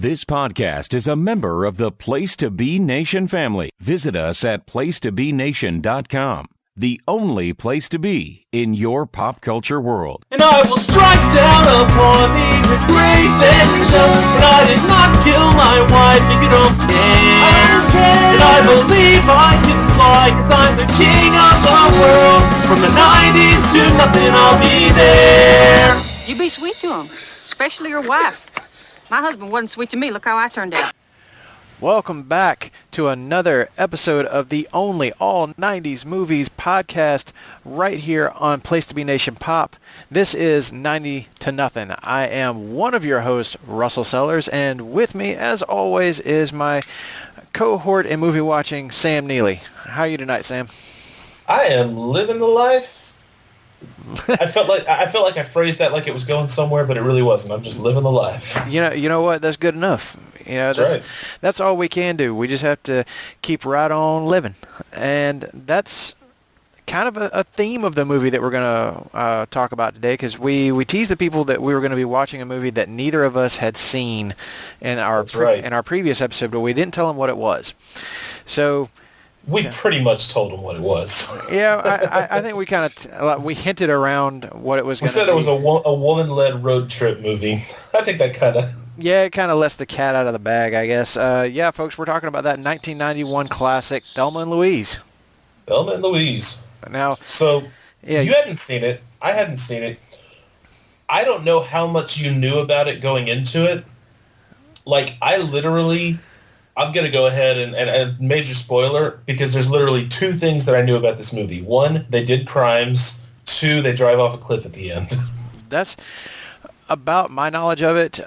This podcast is a member of the Place to Be Nation family. Visit us at placetobenation.com, the only place to be in your pop culture world. And I will strike down upon thee with great vengeance. And I did not kill my wife, and you don't care. And I believe I can fly, cause I'm the king of the world. From the 90s to nothing, I'll be there. You be sweet to him, especially your wife. My husband wasn't sweet to me. Look how I turned out. Welcome back to another episode of the only all 90s movies podcast right here on Place to Be Nation Pop. This is 90 to Nothing. I am one of your hosts, Russell Sellers, and with me, as always, is my cohort in movie watching, Sam Neely. How are you tonight, Sam? I am living the life. I felt like I phrased that like it was going somewhere, but it really wasn't. I'm just living the life. You know what? That's good enough. That's all we can do. We just have to keep right on living, and that's kind of a theme of the movie that we're going to talk about today, because we teased the people that we were going to be watching a movie that neither of us had seen in our previous episode, but we didn't tell them what it was. So. We pretty much told them what it was. Yeah, I think we hinted around what it was going to be. We said it was a woman-led road trip movie. I think that kind of... Yeah, it kind of lets the cat out of the bag, I guess. Yeah, folks, we're talking about that 1991 classic, Thelma and Louise. Thelma and Louise. Now, so, yeah, you hadn't seen it. I hadn't seen it. I don't know how much you knew about it going into it. Like, I'm going to go ahead and major spoiler, because there's literally two things that I knew about this movie. One, they did crimes. Two, they drive off a cliff at the end. That's about my knowledge of it.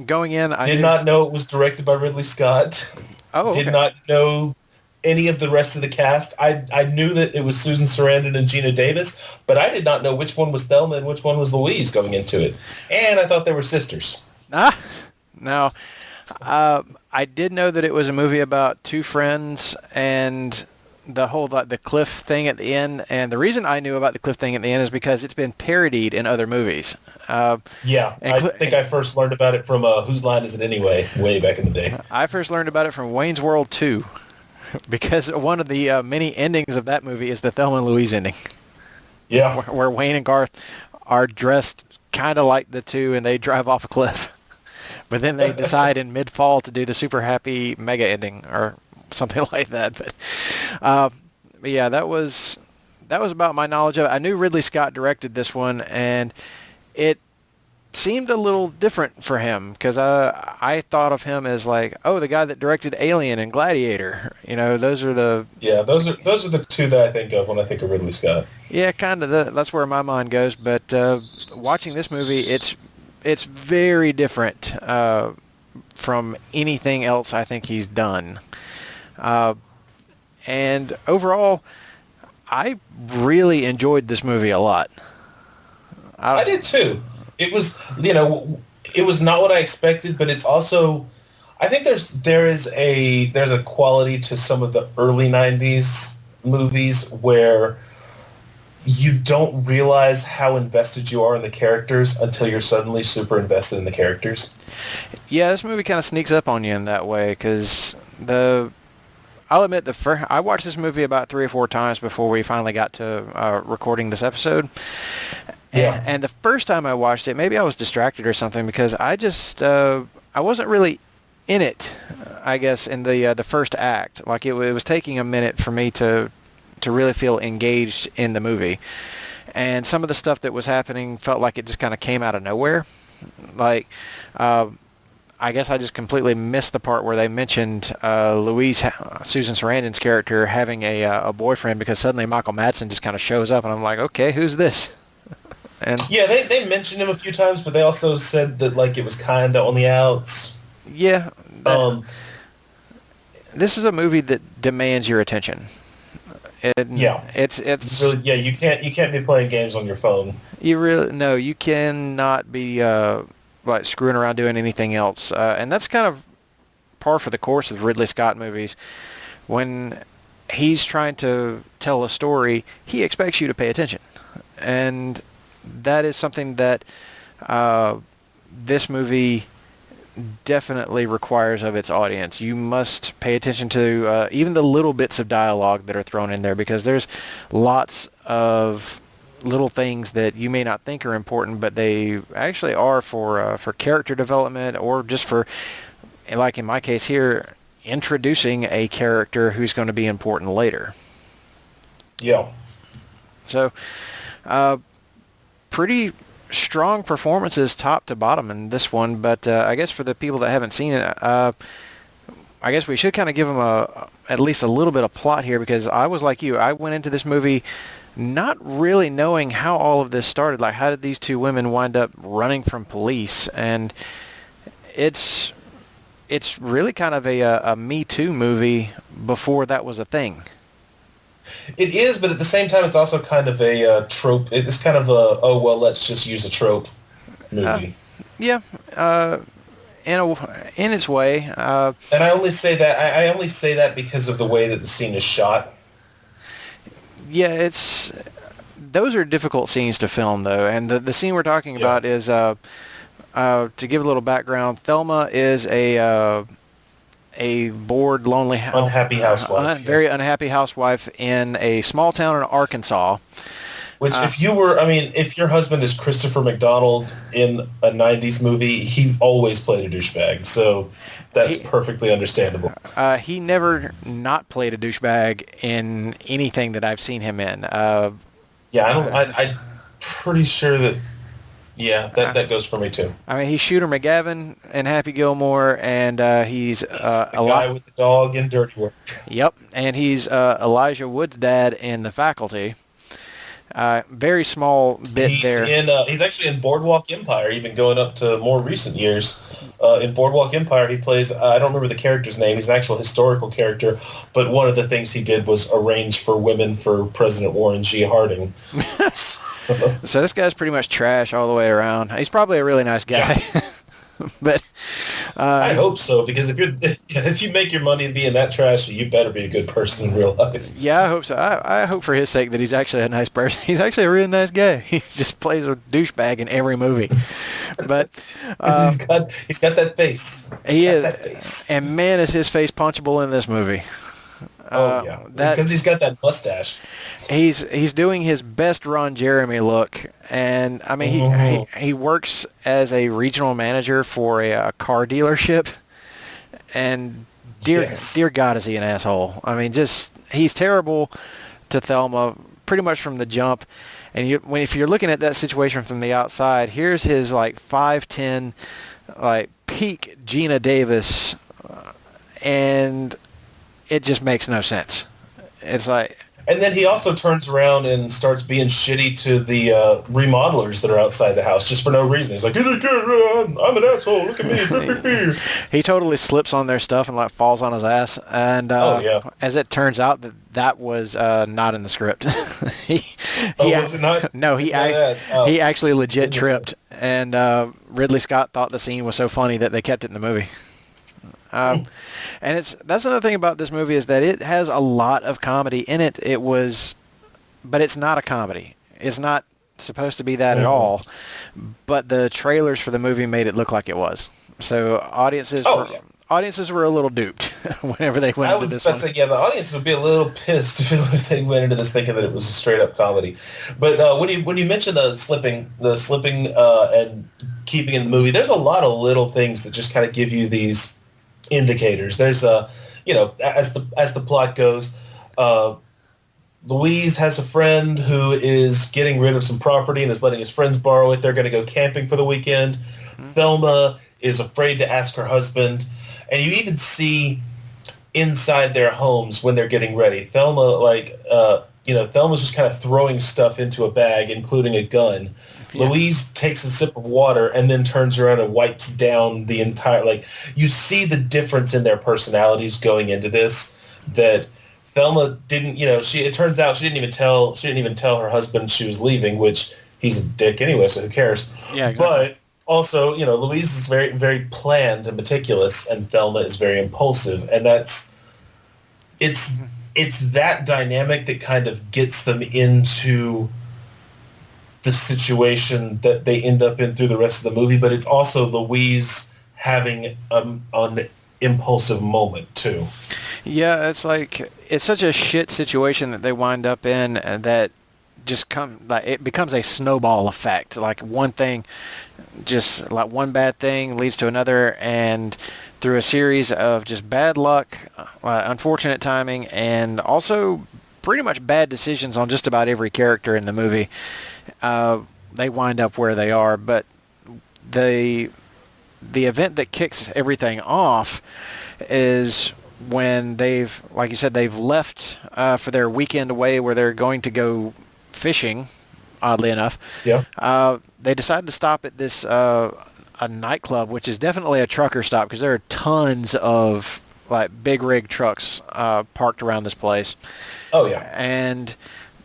Going in, I did not know it was directed by Ridley Scott. Oh, okay. Did not know any of the rest of the cast. I knew that it was Susan Sarandon and Geena Davis, but I did not know which one was Thelma and which one was Louise going into it. And I thought they were sisters. No. I did know that it was a movie about two friends and the whole the cliff thing at the end. And the reason I knew about the cliff thing at the end is because it's been parodied in other movies. I think I first learned about it from Whose Line Is It Anyway, way back in the day. I first learned about it from Wayne's World 2, because one of the many endings of that movie is the Thelma and Louise ending. Yeah. Where Wayne and Garth are dressed kind of like the two and they drive off a cliff. But then they decide in mid-fall to do the super happy mega ending or something like that. But yeah, that was about my knowledge of it. I knew Ridley Scott directed this one, and it seemed a little different for him, because I thought of him as like, the guy that directed Alien and Gladiator. You know, those are the two that I think of when I think of Ridley Scott. Yeah, kind of. That's where my mind goes. But watching this movie, it's very different from anything else I think he's done. And overall, I really enjoyed this movie a lot. I did too. It was, it was not what I expected, but it's also, I think there's a quality to some of the early 90s movies where you don't realize how invested you are in the characters until you're suddenly super invested in the characters. Yeah, this movie kind of sneaks up on you in that way, because I'll admit, I watched this movie about 3 or 4 times before we finally got to recording this episode. Yeah. And the first time I watched it, maybe I was distracted or something, because I just I wasn't really in it, I guess, in the first act. Like it was taking a minute for me to really feel engaged in the movie. And some of the stuff that was happening felt like it just kind of came out of nowhere. Like, I guess I just completely missed the part where they mentioned Louise, Susan Sarandon's character, having a boyfriend, because suddenly Michael Madsen just kind of shows up, and I'm like, okay, who's this? And yeah, they mentioned him a few times, but they also said that like it was kind of on the outs. Yeah. This is a movie that demands your attention. It's really, yeah. You can't be playing games on your phone. You cannot be like screwing around doing anything else, and that's kind of par for the course of Ridley Scott movies. When he's trying to tell a story, he expects you to pay attention, and that is something that this movie definitely requires of its audience. You must pay attention to even the little bits of dialogue that are thrown in there, because there's lots of little things that you may not think are important, but they actually are for character development, or just for, like in my case here, introducing a character who's going to be important later. Yeah. So, pretty strong performances top to bottom in this one, but I guess for the people that haven't seen it, I guess we should kind of give them at least a little bit of plot here, because I was like you. I went into this movie not really knowing how all of this started. Like, how did these two women wind up running from police? And it's really kind of a Me Too movie before that was a thing. It is, but at the same time, it's also kind of a trope. It's kind of a, oh, well, let's just use a trope movie. Yeah, in its way. And I only say that because of the way that the scene is shot. Yeah, those are difficult scenes to film, though. And the scene we're talking about is, to give a little background, Thelma is a bored, lonely, unhappy housewife. Very unhappy housewife in a small town in Arkansas. Which, if your husband is Christopher McDonald in a 90s movie, he always played a douchebag. So that's perfectly understandable. He never not played a douchebag in anything that I've seen him in. I'm pretty sure that. Yeah, that goes for me too. I mean, he's Shooter McGavin in Happy Gilmore, and he's the guy with the dog in Dirty Work. Yep, and he's Elijah Wood's dad in The Faculty. Very small bit there. He's actually in Boardwalk Empire, even going up to more recent years. In Boardwalk Empire, he plays, I don't remember the character's name, he's an actual historical character, but one of the things he did was arrange for women for President Warren G. Harding. So this guy's pretty much trash all the way around. He's probably a really nice guy. Yeah. But I hope so, because if you make your money being that trashy, you better be a good person in real life. Yeah, I hope so. I hope for his sake that he's actually a nice person. He's actually a really nice guy. He just plays a douchebag in every movie. But he's got that face. He is, and man, is his face punchable in this movie. Because he's got that mustache. He's doing his best Ron Jeremy look, and I mean he works as a regional manager for a car dealership, and dear God, is he an asshole? I mean, he's terrible to Thelma pretty much from the jump. And if you're looking at that situation from the outside, here's his like 5'10", like peak Geena Davis, and it just makes no sense. It's like... And then he also turns around and starts being shitty to the remodelers that are outside the house just for no reason. He's like, I'm an asshole, look at me. He totally slips on their stuff and like falls on his ass. And as it turns out, that was not in the script. Was it not? No, he actually legit tripped. And Ridley Scott thought the scene was so funny that they kept it in the movie. And that's another thing about this movie, is that it has a lot of comedy in it. But it's not a comedy. It's not supposed to be that at all. But the trailers for the movie made it look like it was. So audiences were a little duped whenever they went into this one. The audiences would be a little pissed if they went into this thinking that it was a straight up comedy. But when you mention the slipping and keeping in the movie, there's a lot of little things that just kind of give you these indicators. There's as the plot goes, Louise has a friend who is getting rid of some property and is letting his friends borrow it. They're going to go camping for the weekend. Thelma is afraid to ask her husband, and you even see inside their homes when they're getting ready, Thelma's just kind of throwing stuff into a bag, including a gun. Yeah. Louise takes a sip of water and then turns around and wipes down the entire, you see the difference in their personalities going into this, that Thelma didn't, it turns out she didn't even tell her husband she was leaving, which he's a dick anyway, so who cares? Yeah, exactly. But also, Louise is very, very planned and meticulous, and Thelma is very impulsive, and it's that dynamic that kind of gets them into the situation that they end up in through the rest of the movie. But it's also Louise having an impulsive moment too. Yeah, it's like it's such a shit situation that they wind up in, and that just it becomes a snowball effect. Like one thing, just like one bad thing leads to another, and through a series of just bad luck, unfortunate timing, and also pretty much bad decisions on just about every character in the movie, they wind up where they are. But the event that kicks everything off is when they've, like you said, they've left for their weekend away where they're going to go fishing, oddly enough. Yeah. They decided to stop at this a nightclub, which is definitely a trucker stop because there are tons of like big rig trucks parked around this place. Oh yeah. And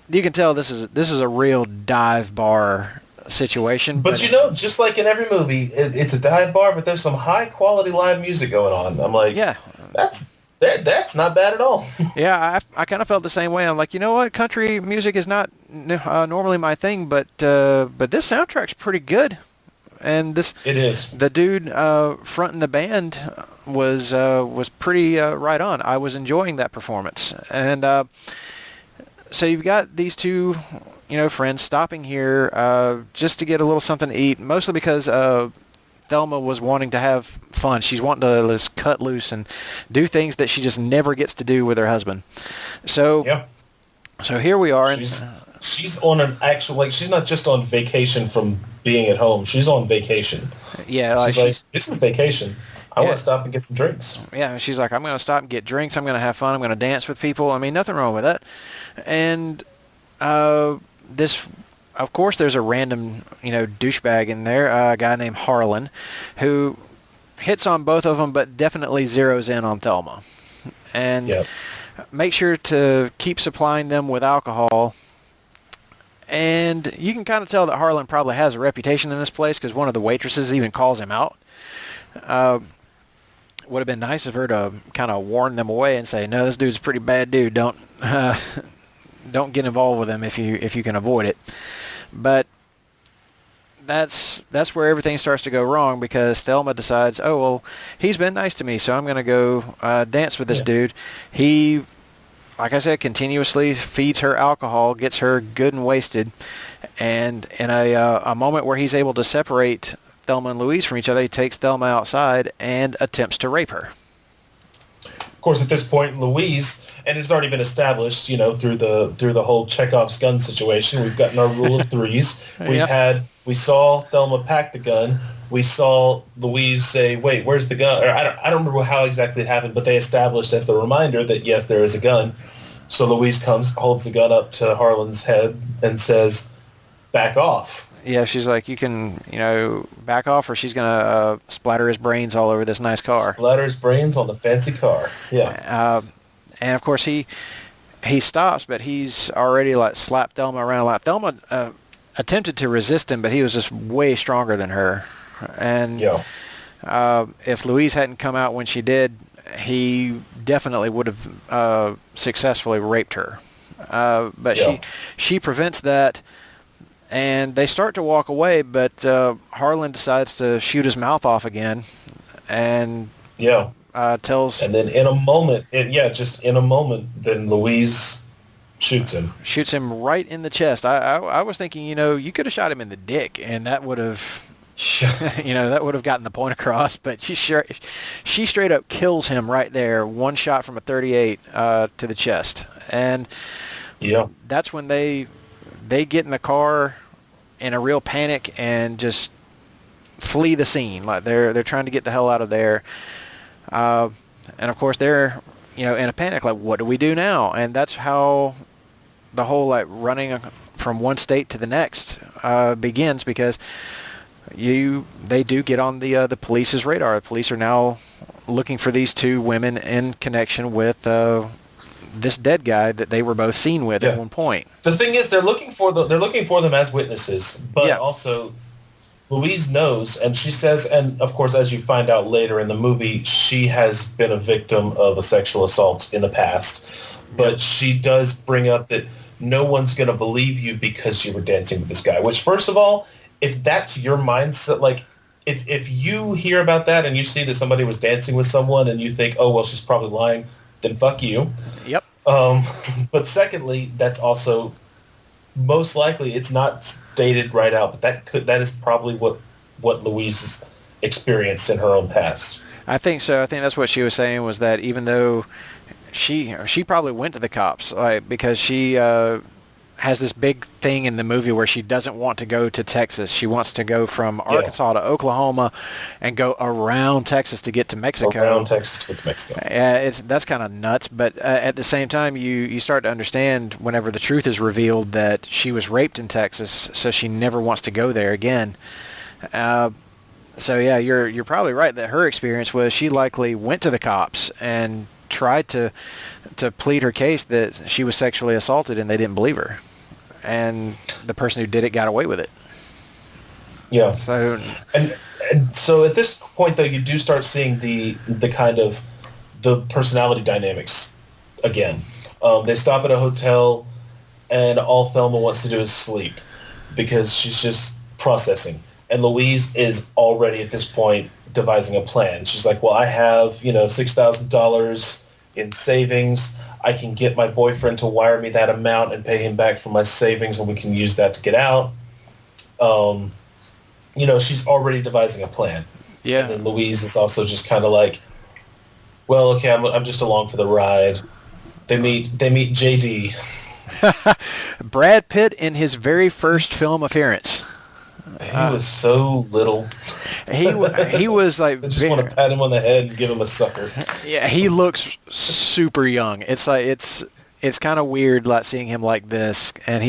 you can tell this is a real dive bar situation. But you know, just like in every movie, it's a dive bar, but there's some high quality live music going on. I'm like, yeah, that's not bad at all. Yeah, I kind of felt the same way. I'm like, you know what, country music is not normally my thing, but this soundtrack's pretty good. And it is. The dude fronting the band was pretty right on. I was enjoying that performance. And so you've got these two, friends stopping here just to get a little something to eat, mostly because Thelma was wanting to have fun. She's wanting to just cut loose and do things that she just never gets to do with her husband. So, yeah. So here we are. She's on an actual, she's not just on vacation from being at home. She's on vacation. Yeah. She's like, this is vacation. I want to stop and get some drinks. Yeah. She's like, I'm going to stop and get drinks. I'm going to have fun. I'm going to dance with people. I mean, nothing wrong with that. And of course, there's a random, douchebag in there, a guy named Harlan, who hits on both of them, but definitely zeroes in on Thelma. And make sure to keep supplying them with alcohol. And you can kind of tell that Harlan probably has a reputation in this place because one of the waitresses even calls him out. Would have been nice of her to kind of warn them away and say, no, this dude's a pretty bad dude. Don't get involved with him if you can avoid it. But that's where everything starts to go wrong because Thelma decides, oh, well, he's been nice to me, so I'm going to go dance with this dude. He, like I said, continuously feeds her alcohol, gets her good and wasted, and in a moment where he's able to separate Thelma and Louise from each other, he takes Thelma outside and attempts to rape her. Of course, at this point, Louise, and it's already been established, through the whole Chekhov's gun situation. We've gotten our rule of threes. We saw Thelma pack the gun. We saw Louise say, "Wait, where's the gun?" Or I don't remember how exactly it happened, but they established as the reminder that yes, there is a gun. So Louise comes, holds the gun up to Harlan's head, and says, "Back off." Yeah, she's like, you can, back off or she's going to splatter his brains all over this nice car. Splatter his brains on the fancy car, yeah. And, of course, he stops, but he's already, slapped Thelma around. Thelma attempted to resist him, but he was just way stronger than her. And if Louise hadn't come out when she did, he definitely would have successfully raped her. But she prevents that. And they start to walk away, but Harlan decides to shoot his mouth off again, and tells. And then in a moment, then Louise shoots him. Shoots him right in the chest. I was thinking, you could have shot him in the dick, and that would have, that would have gotten the point across. But she straight up kills him right there, one shot from a .38 to the chest, and that's when they get in the car in a real panic and just flee the scene. Like they're trying to get the hell out of there. And of course they're, in a panic, like, what do we do now? And that's how the whole running from one state to the next begins, because they do get on the police's radar. The police are now looking for these two women in connection with this dead guy that they were both seen with at one point. The thing is, they're looking for them as witnesses, but also Louise knows, and she says, and of course, as you find out later in the movie, she has been a victim of a sexual assault in the past, but she does bring up that no one's going to believe you because you were dancing with this guy, which, first of all, if that's your mindset, if you hear about that and you see that somebody was dancing with someone and you think, oh, well, she's probably lying, then fuck you. Yep. But secondly, that's also most likely it's not stated right out, but that is probably what Louise experienced in her own past. I think so. I think that's what she was saying, was that even though she probably went to the cops, like, because she has this big thing in the movie where she doesn't want to go to Texas. She wants to go from Arkansas to Oklahoma and go around Texas to get to Mexico. Around Texas to get to Mexico. That's kind of nuts, but at the same time, you start to understand whenever the truth is revealed that she was raped in Texas, so she never wants to go there again. So yeah, you're probably right that her experience was she likely went to the cops and tried to plead her case that she was sexually assaulted, and they didn't believe her. And the person who did it got away with it. Yeah. So and so at this point, though, you do start seeing the kind of the personality dynamics again. They stop at a hotel, and all Thelma wants to do is sleep because she's just processing. And Louise is already at this point devising a plan. She's like, well, I have, $6,000 in savings. I can get my boyfriend to wire me that amount and pay him back for my savings, and we can use that to get out. She's already devising a plan. yeah, And then Louise is also just kind of like, well, okay, I'm just along for the ride. They meet JD. Brad Pitt in his very first film appearance. He was so little. He was like, I just want to pat him on the head and give him a sucker. yeah, he looks super young. It's like it's kind of weird, like, seeing him like this, and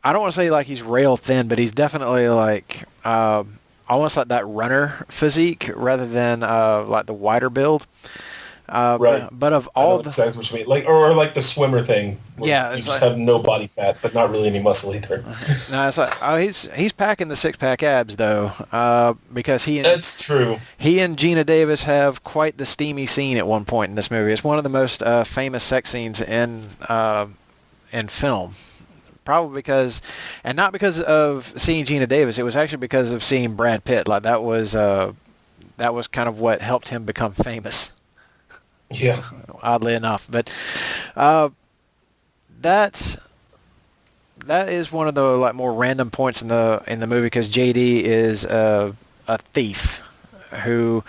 I don't want to say like he's rail thin, but he's definitely like almost like that runner physique rather than like the wider build. Right. But of all the exactly what you mean, like or like the swimmer thing. Yeah, you it's just like, have no body fat, but not really any muscle either. no, it's like, oh, he's packing the 6-pack abs though, because That's true. He and Geena Davis have quite the steamy scene at one point in this movie. It's one of the most famous sex scenes in film. Probably because, and not because of seeing Geena Davis, it was actually because of seeing Brad Pitt. Like that was kind of what helped him become famous. Yeah. Oddly enough, but that is one of the like more random points in the movie, because JD is a thief who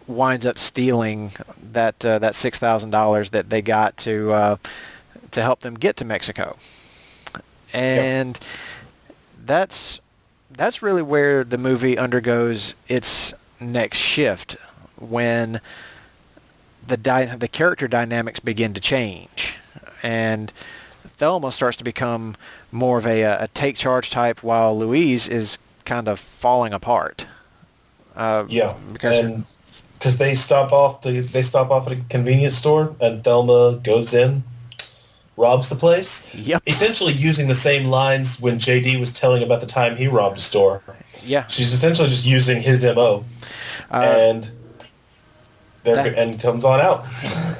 winds up stealing that $6,000 that they got to help them get to Mexico, and that's really where the movie undergoes its next shift, when the character dynamics begin to change, and Thelma starts to become more of a take charge type, while Louise is kind of falling apart. Because they stop off at a convenience store, and Thelma goes in, robs the place. Yep. Essentially using the same lines when JD was telling about the time he robbed a store. Yeah. She's essentially just using his MO, and comes on out.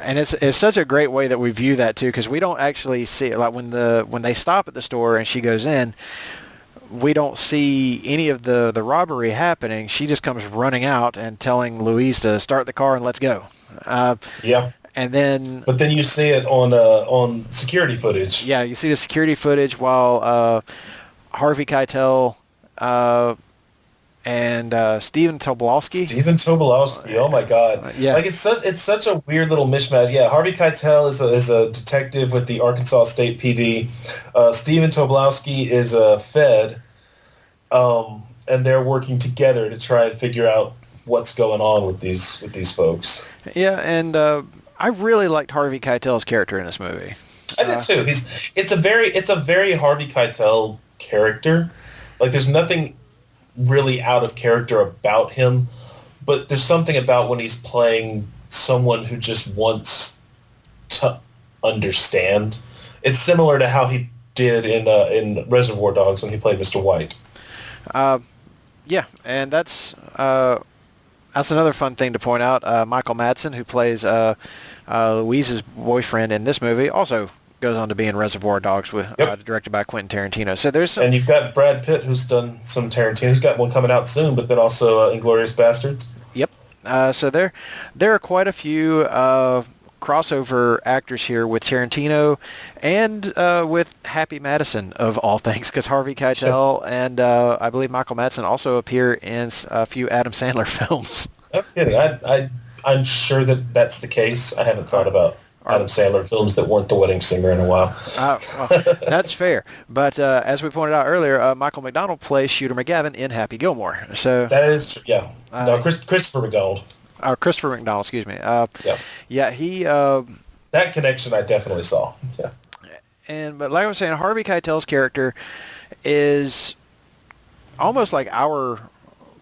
And it's such a great way that we view that too, because we don't actually see it. Like when they stop at the store and she goes in, we don't see any of the robbery happening. She just comes running out and telling Louise to start the car and let's go. Yeah. And then, but then you see it on security footage. Yeah, you see the security footage while Harvey Keitel and Stephen Tobolowsky. Oh my God! Yeah, like it's such a weird little mishmash. Yeah, Harvey Keitel is a detective with the Arkansas State PD. Stephen Tobolowsky is a Fed, and they're working together to try and figure out what's going on with these folks. Yeah, and I really liked Harvey Keitel's character in this movie. I did too. It's a very Harvey Keitel character. Like there's nothing really out of character about him, but there's something about when he's playing someone who just wants to understand. It's similar to how he did in Reservoir Dogs when he played Mr. White. Yeah, and that's another fun thing to point out. Michael Madsen, who plays Louise's boyfriend in this movie, also goes on to be in Reservoir Dogs, with directed by Quentin Tarantino. So there's some... And you've got Brad Pitt, who's done some Tarantino. He's got one coming out soon, but then also Inglourious Bastards. Yep. So there are quite a few crossover actors here with Tarantino and with Happy Madison, of all things, because Harvey Keitel and I believe Michael Madsen also appear in a few Adam Sandler films. I'm kidding. I'm sure that that's the case. I haven't thought about Adam Sandler films that weren't The Wedding Singer in a while. Well, that's fair. But as we pointed out earlier, Michael McDonald plays Shooter McGavin in Happy Gilmore. So that is, Christopher McDonald. Christopher McDonald, excuse me. He... that connection I definitely saw. Yeah. But like I was saying, Harvey Keitel's character is almost like our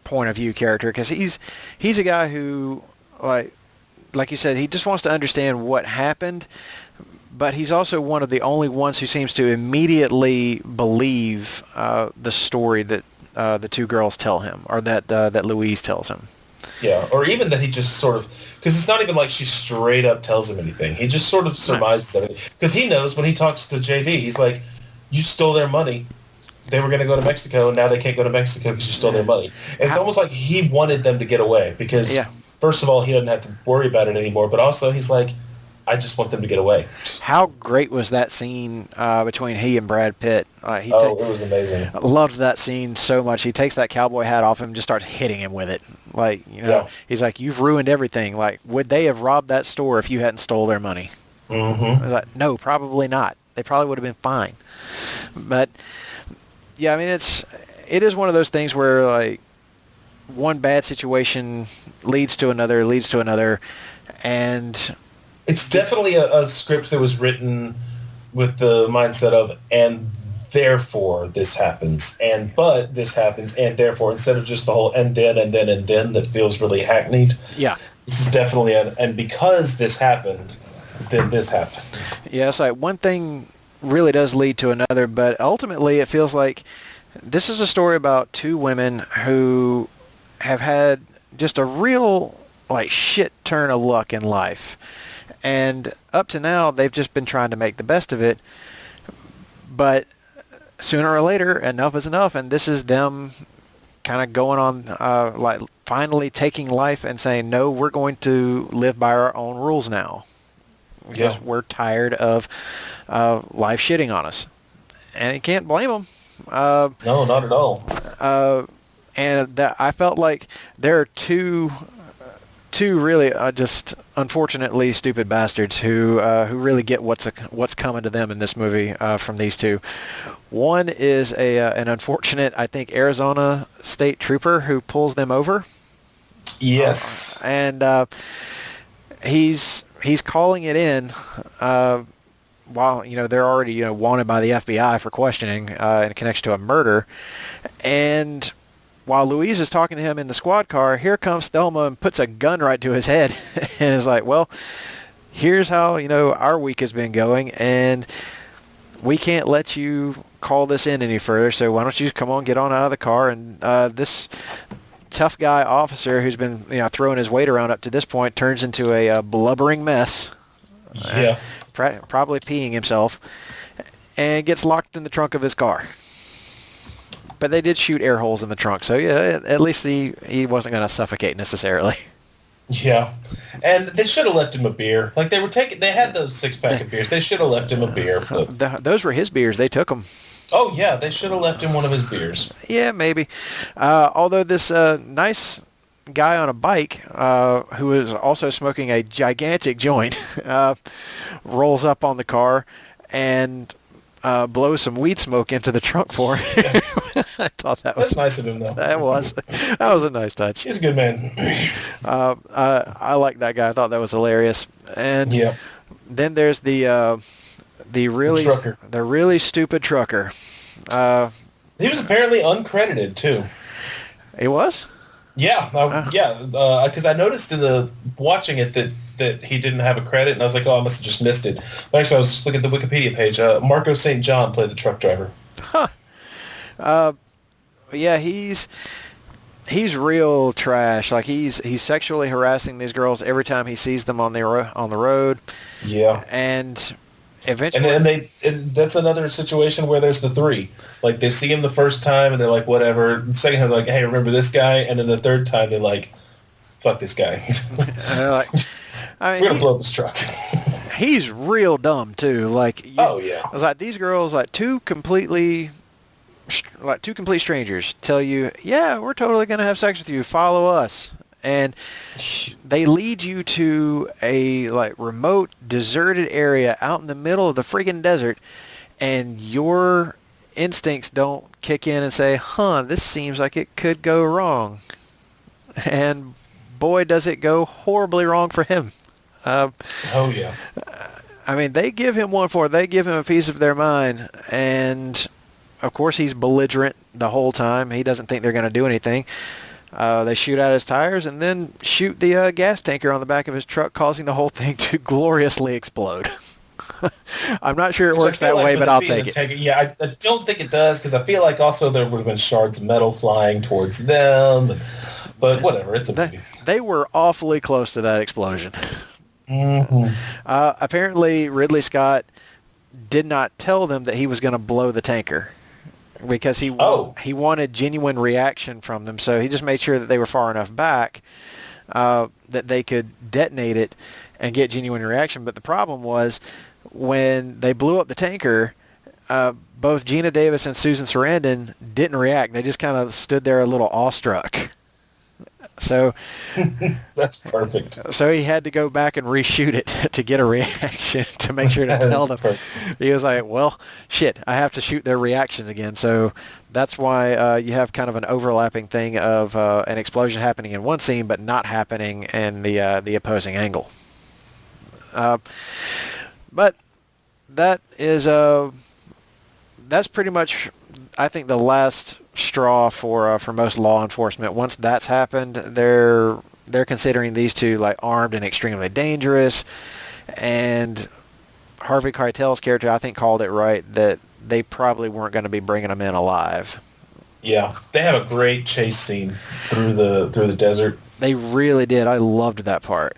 point of view character, because he's a guy who, like you said, he just wants to understand what happened, but he's also one of the only ones who seems to immediately believe the story that the two girls tell him, or that Louise tells him. Yeah, or even that he just sort of, because it's not even like she straight up tells him anything. He just sort of surmises everything. Because he knows when he talks to JD, he's like, you stole their money. They were going to go to Mexico, and now they can't go to Mexico because you stole their money. And it's almost like he wanted them to get away because, first of all, he doesn't have to worry about it anymore, but also he's like, I just want them to get away. How great was that scene between he and Brad Pitt? It was amazing. I loved that scene so much. He takes that cowboy hat off him and just starts hitting him with it. He's like, you've ruined everything. Like, would they have robbed that store if you hadn't stole their money? Mm-hmm. I was like, no, probably not. They probably would have been fine. But, yeah, I mean, it is one of those things where, like, one bad situation leads to another, and... It's definitely a script that was written with the mindset of, and therefore this happens, but this happens, and therefore, instead of just the whole and then that feels really hackneyed. Yeah. This is definitely and because this happened, then this happened. Yeah, it's like one thing really does lead to another, but ultimately it feels like this is a story about two women who have had just a real, like, shit turn of luck in life. And up to now, they've just been trying to make the best of it. But sooner or later, enough is enough. And this is them kind of going on, like, finally taking life and saying, no, we're going to live by our own rules now. Because we're tired of life shitting on us. And you can't blame them. No, not at all. And that I felt like there are two really just unfortunately stupid bastards who really get what's coming to them in this movie from these two. One is an unfortunate, I think, Arizona state trooper who pulls them over. Yes. And he's calling it in while they're already wanted by the FBI for questioning in connection to a murder. And while Louise is talking to him in the squad car, here comes Thelma and puts a gun right to his head and is like, well, here's how, our week has been going, and we can't let you call this in any further, so why don't you come on, get on out of the car. And this tough guy officer who's been throwing his weight around up to this point turns into a blubbering mess. Yeah. Probably peeing himself, and gets locked in the trunk of his car. But they did shoot air holes in the trunk, so yeah, at least he wasn't going to suffocate necessarily. Yeah, and they should have left him a beer. Like they had those 6-pack of beers. They should have left him a beer. But... those were his beers. They took them. Oh yeah, they should have left him one of his beers. Yeah, maybe. Although this nice guy on a bike who is also smoking a gigantic joint rolls up on the car and blows some weed smoke into the trunk for him. I thought that's nice of him, though. That was a nice touch. He's a good man. I like that guy. I thought that was hilarious. And then there's the really stupid trucker. He was apparently uncredited too. He was? Yeah, because I noticed watching it that he didn't have a credit, and I was like, oh, I must have just missed it. But actually, I was just looking at the Wikipedia page. Marco St. John played the truck driver. Huh. Yeah, he's real trash. Like he's sexually harassing these girls every time he sees them on the road. Yeah. And Eventually, and that's another situation where there's the three. Like they see him the first time and they're like, whatever. The second time they're like, hey, remember this guy? And then the third time they're like, fuck this guy. like, I mean, we're gonna blow up his truck. He's real dumb too. Like, oh yeah. I was like, these girls, like two complete strangers, tell you, yeah, we're totally gonna have sex with you. Follow us. And they lead you to a like remote, deserted area out in the middle of the friggin' desert, and your instincts don't kick in and say, this seems like it could go wrong. And boy, does it go horribly wrong for him. Oh, yeah. I mean, they give him they give him a piece of their mind, and of course he's belligerent the whole time. He doesn't think they're going to do anything. They shoot out his tires and then shoot the gas tanker on the back of his truck, causing the whole thing to gloriously explode. I'm not sure it works that way, but I'll take it. Yeah, I don't think it does, because I feel like also there would have been shards of metal flying towards them. But whatever, it's a movie. They were awfully close to that explosion. Mm-hmm. Apparently, Ridley Scott did not tell them that he was going to blow the tanker, because he wanted genuine reaction from them. So he just made sure that they were far enough back that they could detonate it and get genuine reaction. But the problem was, when they blew up the tanker, both Geena Davis and Susan Sarandon didn't react. They just kind of stood there a little awestruck. So that's perfect. So he had to go back and reshoot it to get a reaction, to make sure to tell them. He was like, well, shit, I have to shoot their reactions again. So that's why you have kind of an overlapping thing of an explosion happening in one scene but not happening in the opposing angle. But that is that's pretty much, I think, the last straw for most law enforcement. Once that's happened, they're considering these two like armed and extremely dangerous. And Harvey Keitel's character, I think, called it right, that they probably weren't going to be bringing them in alive. Yeah, they have a great chase scene through the desert. They really did. I loved that part.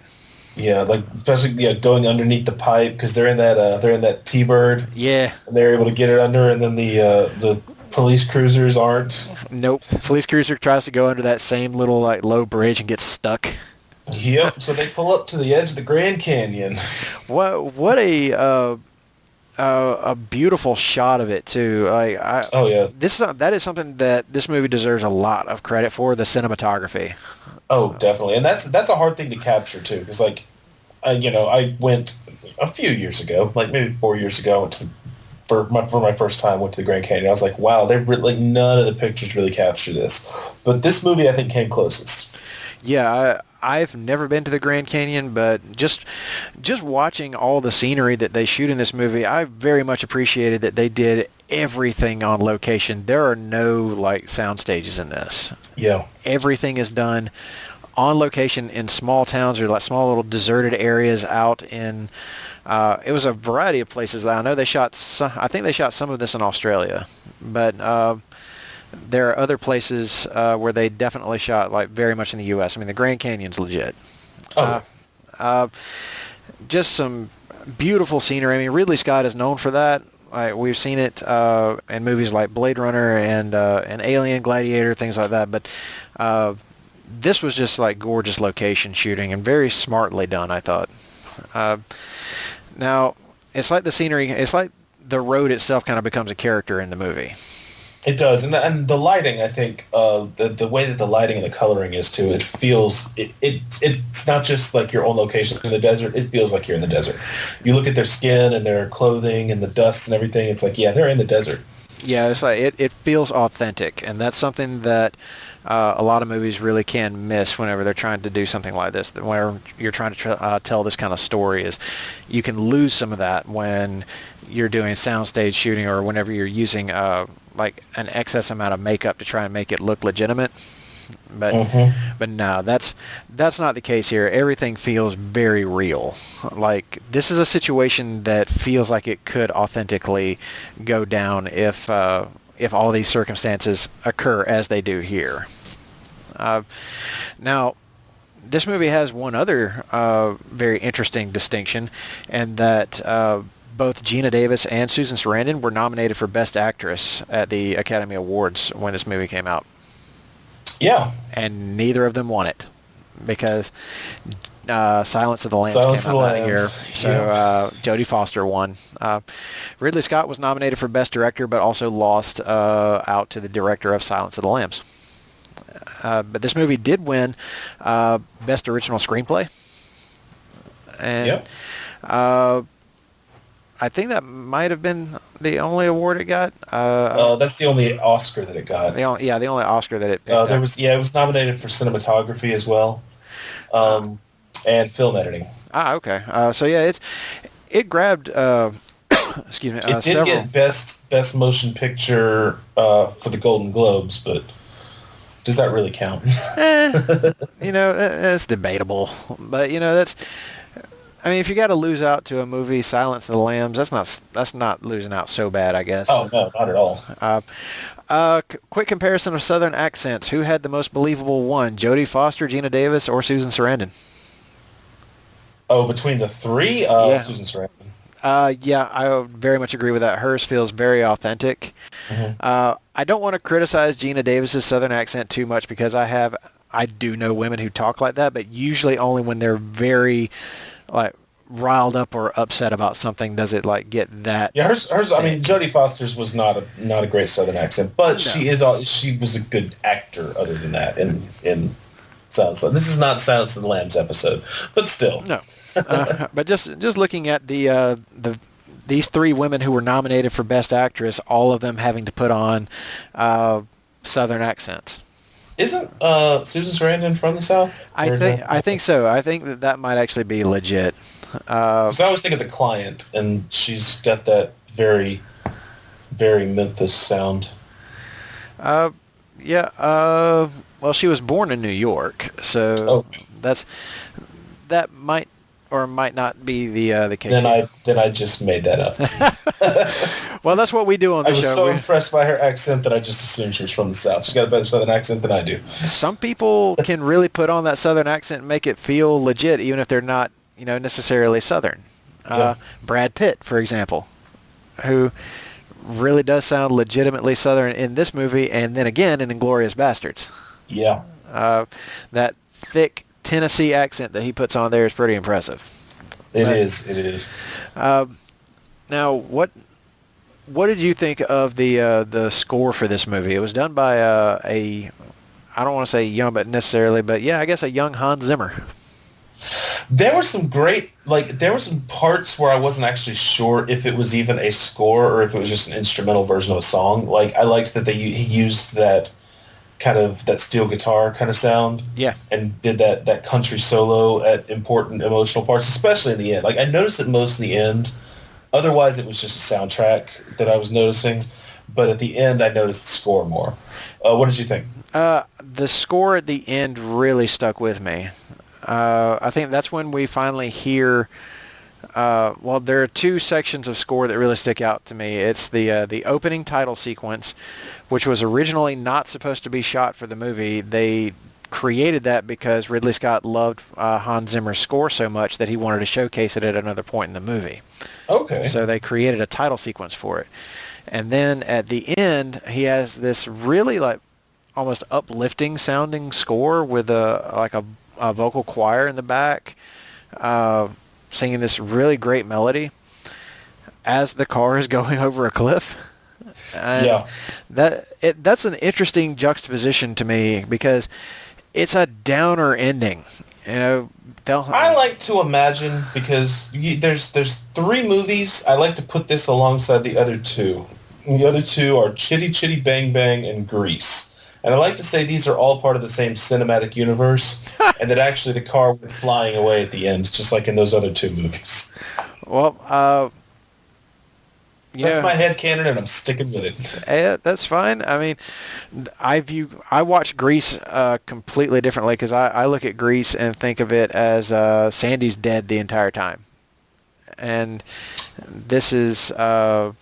Yeah, like especially going underneath the pipe, because they're in that T-bird. Yeah, and they're able to get it under, and then the police cruisers aren't. Nope. Police cruiser tries to go under that same little like low bridge and gets stuck. Yep. So they pull up to the edge of the Grand Canyon. What a beautiful shot of it too. Oh yeah. That is something that this movie deserves a lot of credit for, the cinematography. Oh, definitely, and that's a hard thing to capture too, because like, I went a few years ago, like maybe 4 years ago, for my first time, went to the Grand Canyon. I was like, wow, none of the pictures really capture this, but this movie I think came closest. Yeah, I've never been to the Grand Canyon, but just watching all the scenery that they shoot in this movie, I very much appreciated that they did everything on location. There are no like sound stages in this. Yeah. Everything is done on location in small towns or like small little deserted areas out in it was a variety of places. I know they shot I think they shot some of this in Australia, but there are other places where they definitely shot like very much in the US. I mean, the Grand Canyon's legit. Just some beautiful scenery. I mean, Ridley Scott is known for that. We've seen it in movies like Blade Runner and Alien, Gladiator, things like that. But this was just like gorgeous location shooting and very smartly done, I thought. Now, it's like the scenery, it's like the road itself kind of becomes a character in the movie. It does, and the lighting, I think, the way that the lighting and the coloring is too, it feels it's not just like your own location in the desert. It feels like you're in the desert. You look at their skin and their clothing and the dust and everything. It's like, yeah, they're in the desert. Yeah, it's like it feels authentic, and that's something that a lot of movies really can miss whenever they're trying to do something like this. Where you're trying to tell this kind of story, is you can lose some of that when you're doing soundstage shooting or whenever you're using like an excess amount of makeup to try and make it look legitimate. But no, that's not the case here. Everything feels very real. Like, this is a situation that feels like it could authentically go down if all these circumstances occur as they do here. Now, this movie has one other very interesting distinction, and that both Geena Davis and Susan Sarandon were nominated for Best Actress at the Academy Awards when this movie came out. Yeah. And neither of them won it because Silence of the Lambs came out that year. So Jodie Foster won. Ridley Scott was nominated for Best Director, but also lost out to the director of Silence of the Lambs. But this movie did win Best Original Screenplay. And I think that might have been the only award it got. That's the only Oscar that it got. The only Oscar that it it was nominated for cinematography as well, and film editing. Okay. So yeah, it grabbed. Excuse me. It did get best motion picture for the Golden Globes, but does that really count? It's debatable. But that's. I mean, if you got to lose out to a movie, Silence of the Lambs, that's not losing out so bad, I guess. Oh no, not at all. Quick comparison of Southern accents: who had the most believable one? Jodie Foster, Geena Davis, or Susan Sarandon? Oh, between the three, Susan Sarandon. Yeah, I very much agree with that. Hers feels very authentic. Mm-hmm. I don't want to criticize Geena Davis's Southern accent too much because I do know women who talk like that, but usually only when they're very riled up or upset about something does it get that. Yeah, hers. I mean, Jodie Foster's was not a great Southern accent, but no. She was a good actor. Other than that, in Silence. This is not Silence of the Lambs episode, but still. No. But just looking at these three women who were nominated for Best Actress, all of them having to put on Southern accents. Isn't Susan Sarandon from the South? I think so. I think that might actually be legit. Because I always think of The Client, and she's got that very, very Memphis sound. Yeah. Well, she was born in New York, so that might or might not be the case. Then I just made that up. Well, that's what we do on the show. I was so impressed by her accent that I just assumed she was from the South. She's got a better Southern accent than I do. Some people can really put on that Southern accent and make it feel legit, even if they're not, necessarily Southern. Brad Pitt, for example, who really does sound legitimately Southern in this movie, and then again in Inglourious Bastards. Yeah. That thick Tennessee accent that he puts on there is pretty impressive. It is. Now, what did you think of the score for this movie? It was done by I don't want to say young, but necessarily, but yeah, I guess a young Hans Zimmer. There were some there were some parts where I wasn't actually sure if it was even a score or if it was just an instrumental version of a song. I liked that he used that kind of that steel guitar kind of sound. Yeah. And did that country solo at important emotional parts, especially in the end. I noticed it most in the end. Otherwise, it was just a soundtrack that I was noticing. But at the end, I noticed the score more. What did you think? The score at the end really stuck with me. I think that's when we finally hear... there are two sections of score that really stick out to me. It's the opening title sequence, which was originally not supposed to be shot for the movie. They created that because Ridley Scott loved Hans Zimmer's score so much that he wanted to showcase it at another point in the movie. Okay. So they created a title sequence for it. And then at the end, he has this really almost uplifting sounding score with a vocal choir in the back. Singing this really great melody as the car is going over a cliff. And that's an interesting juxtaposition to me because it's a downer ending. I like to imagine because there's three movies. I like to put this alongside the other two. The other two are Chitty Chitty Bang Bang and Grease. And I like to say these are all part of the same cinematic universe, and that actually the car went flying away at the end, just like in those other two movies. Well, that's my headcanon, and I'm sticking with it. That's fine. I mean, I watch Grease completely differently because I look at Grease and think of it as Sandy's dead the entire time, and this is her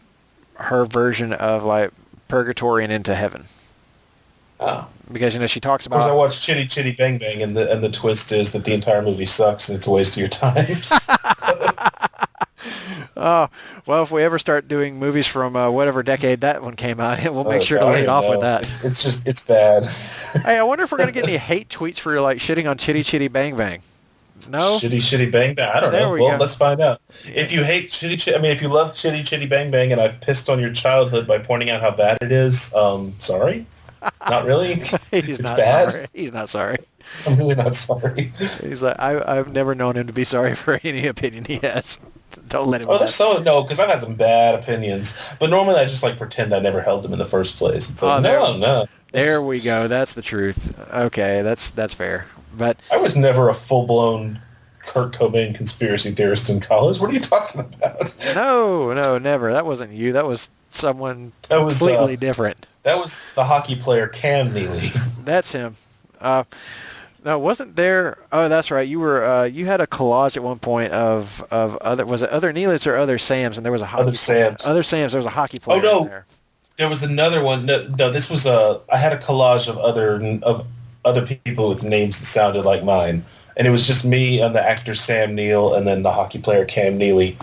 version of purgatory and into heaven. Oh. Because she talks about. Of course, I watched Chitty Chitty Bang Bang, and the twist is that the entire movie sucks and it's a waste of your time. Well, if we ever start doing movies from whatever decade that one came out, we'll make sure to I lead don't off know. with that. It's bad. Hey, I wonder if we're going to get any hate tweets for like shitting on Chitty Chitty Bang Bang. No? Shitty Bang Bang. I don't There know. we Well, go. let's find out. If you hate if you love Chitty Bang Bang and I've pissed on your childhood by pointing out how bad it is, sorry. Not really. He's It's not bad. sorry. He's not sorry. I'm really not sorry. He's like, I've never known him to be sorry for any opinion he has. Don't let him. Oh, there's no, because I've had some bad opinions. But normally I just like pretend I never held them in the first place. It's like, no. There we go. That's the truth. Okay, that's fair. But I was never a full-blown Kurt Cobain conspiracy theorist in college. What are you talking about? no, never. That wasn't you. That was someone That was, completely different. That was the hockey player Cam Neely. That's him. No, wasn't there? Oh, that's right. You were. You had a collage at one point of other. Was it other Neelits or other Sams? And there was a hockey. Other Sams. Other Sams. There was a hockey player. Oh no, in there. there was another one. No, this was I had a collage of other people with names that sounded like mine, and it was just me and the actor Sam Neill, and then the hockey player Cam Neely,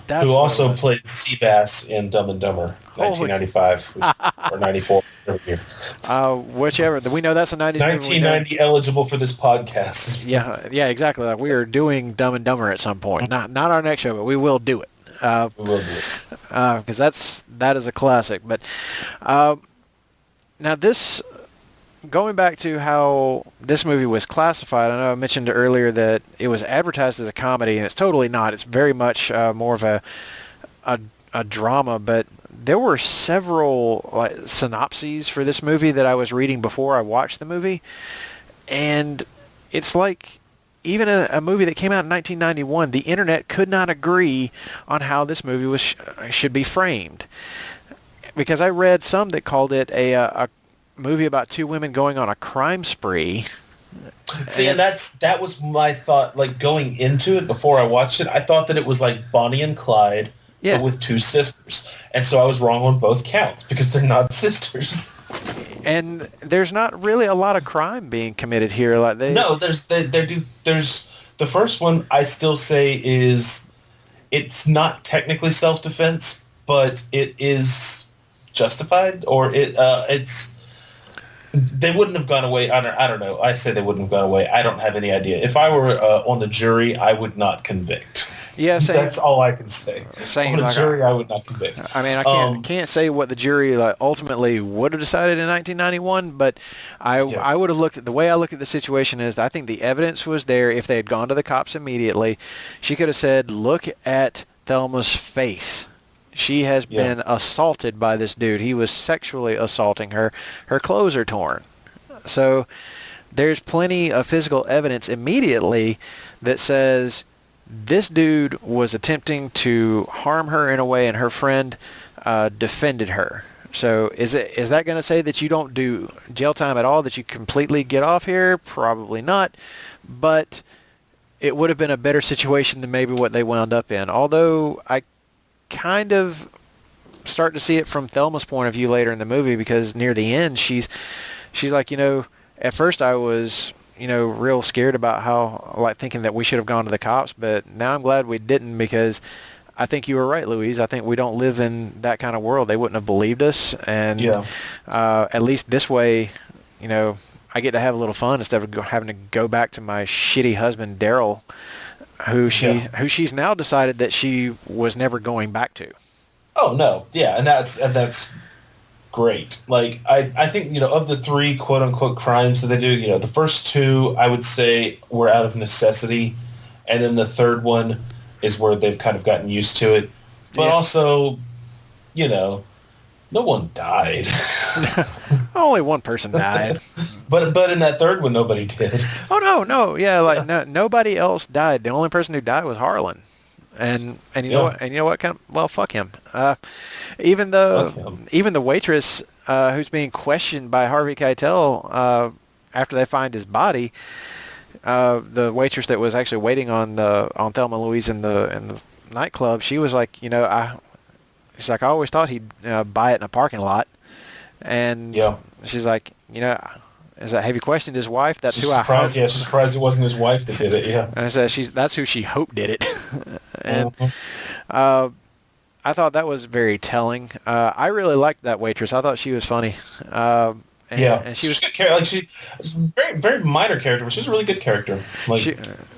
That's who what it also was. played Seabass in Dumb and Dumber, Holy- 1995 or 94. whatever year. Whichever. We know that's a 90s movie. 1990 eligible for this podcast. Yeah, exactly. Like we are doing Dumb and Dumber at some point. Not our next show, but we will do it. We will do it. Because that is a classic. But now this, going back to how this movie was classified, I know I mentioned earlier that it was advertised as a comedy, and it's totally not. It's very much more of a drama. But there were several like synopses for this movie that I was reading before I watched the movie, and it's like even a movie that came out in 1991, the internet could not agree on how this movie should be framed. Because I read some that called it a movie about two women going on a crime spree. See, and that was my thought, like going into it before I watched it. I thought that it was like Bonnie and Clyde, Yeah. but with two sisters. And so I was wrong on both counts because they're not sisters. And there's not really a lot of crime being committed here. Like No, there's the first one I still say it's not technically self-defense, but it is justified, or it's they wouldn't have gone away. I don't know. I say they wouldn't have gone away. I don't have any idea. If I were on the jury, I would not convict. Yeah, same. That's all I can say. Same, On a like, jury, I would not convict. I mean, I can't say what the jury ultimately would have decided in 1991, but I would have looked at the way I look at the situation is I think the evidence was there. If they had gone to the cops immediately, she could have said, "Look at Thelma's face. She has been assaulted by this dude. He was sexually assaulting her. Her clothes are torn." So there's plenty of physical evidence immediately that says this dude was attempting to harm her in a way, and her friend defended her. So is that going to say that you don't do jail time at all, that you completely get off here? Probably not. But it would have been a better situation than maybe what they wound up in. Although I kind of start to see it from Thelma's point of view later in the movie, because near the end she's like, at first I was real scared about how, like, thinking that we should have gone to the cops, but now I'm glad we didn't, because I think you were right, Louise. I think we don't live in that kind of world. They wouldn't have believed us, and at least this way, I get to have a little fun instead of having to go back to my shitty husband, Daryl, who she's now decided that she was never going back to. Oh no, yeah, and that's great. Like I think of the three quote unquote crimes that they do, the first two I would say were out of necessity, and then the third one is where they've kind of gotten used to it. But also, no one died. Only one person died. but in that third one, nobody did. Oh no, yeah, nobody else died. The only person who died was Harlan. And you know what? And you know what? Well, fuck him. Even the waitress who's being questioned by Harvey Keitel after they find his body, the waitress that was actually waiting on Thelma Louise in the nightclub, she was like, she's like, I always thought he'd buy it in a parking lot, and she's like, have you questioned his wife? That's she's who surprised, I. Yeah, she's surprised it wasn't his wife that did it. Yeah, and I said that's who she hoped did it. And I thought that was very telling. I really liked that waitress. I thought she was funny. And she was good like she was very very minor character, but she was a really good character. Like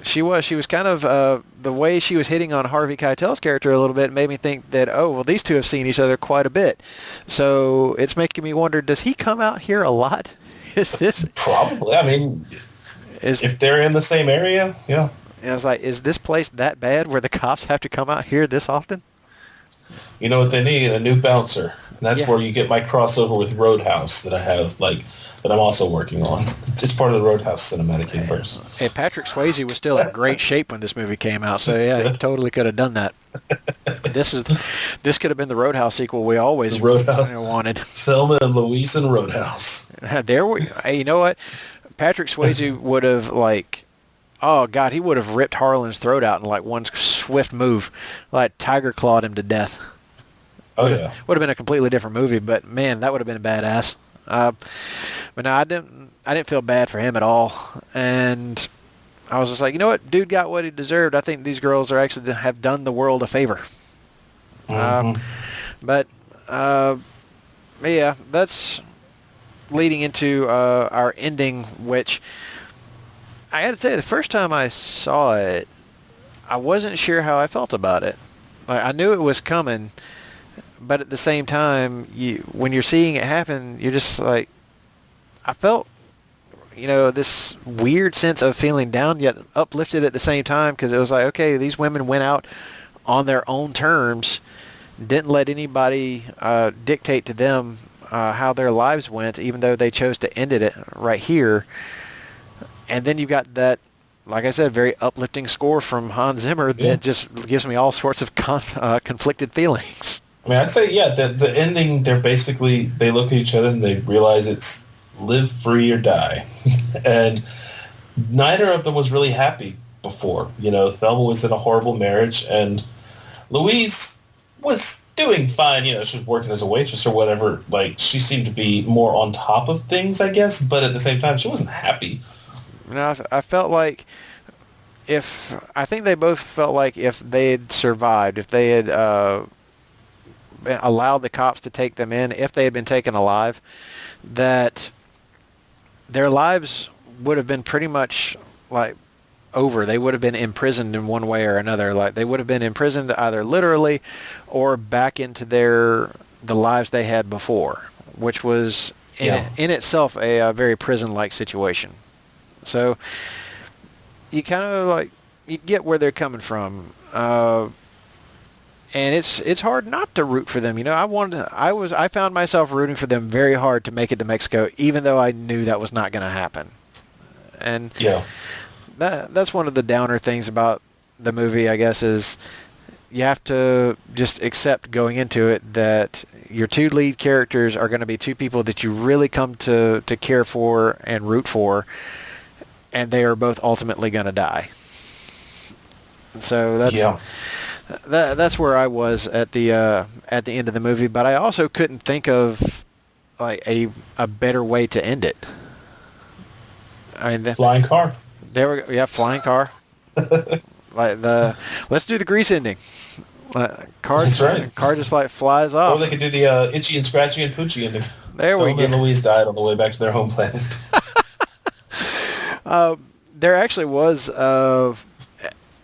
she was kind of the way she was hitting on Harvey Keitel's character a little bit made me think that these two have seen each other quite a bit. So it's making me wonder, does he come out here a lot? Is this probably? I mean, if they're in the same area, yeah. And I was like, is this place that bad where the cops have to come out here this often? You know what they need? A new bouncer. And that's where you get my crossover with Roadhouse that I have, that I'm also working on. It's part of the Roadhouse cinematic universe. Hey, Patrick Swayze was still in great shape when this movie came out, so yeah, he totally could have done that. This could have been the Roadhouse sequel we always wanted. Thelma and Louise and Roadhouse. Hey, you know what? Patrick Swayze would have oh God, he would have ripped Harlan's throat out in one swift move, tiger clawed him to death. Oh yeah, would have been a completely different movie, but man, that would have been badass. But no, I didn't feel bad for him at all, and I was just like, you know what, dude got what he deserved. I think these girls are actually have done the world a favor. But yeah, that's leading into our ending, which I got to tell you, the first time I saw it, I wasn't sure how I felt about it. I knew it was coming, but at the same time, when you're seeing it happen, you're just like, I felt, this weird sense of feeling down yet uplifted at the same time, because it was like, okay, these women went out on their own terms, didn't let anybody dictate to them how their lives went, even though they chose to end it right here. And then you've got that, like I said, very uplifting score from Hans Zimmer that just gives me all sorts of conflicted feelings. I mean, I say, the ending, they look at each other and they realize it's live free or die. And neither of them was really happy before. Thelma was in a horrible marriage, and Louise was doing fine. She was working as a waitress or whatever. She seemed to be more on top of things, I guess, but at the same time, she wasn't happy. I felt like I think they both felt like if they had survived, if they had allowed the cops to take them in, if they had been taken alive, that their lives would have been pretty much over. They would have been imprisoned in one way or another. They would have been imprisoned either literally or back into the lives they had before, which was in itself a very prison-like situation. So you kind of you get where they're coming from, and it's hard not to root for them. I found myself rooting for them very hard to make it to Mexico, even though I knew that was not going to happen. And that's one of the downer things about the movie, I guess, is you have to just accept going into it that your two lead characters are going to be two people that you really come to care for and root for, and they are both ultimately going to die. So that's where I was at the end of the movie. But I also couldn't think of a better way to end it. I mean, flying car. There we go. Yeah, flying car. Let's do the Grease ending. Car just flies off. Or they could do the Itchy and Scratchy and Poochie ending. There we go. Thelma and Louise died on the way back to their home planet. There actually was there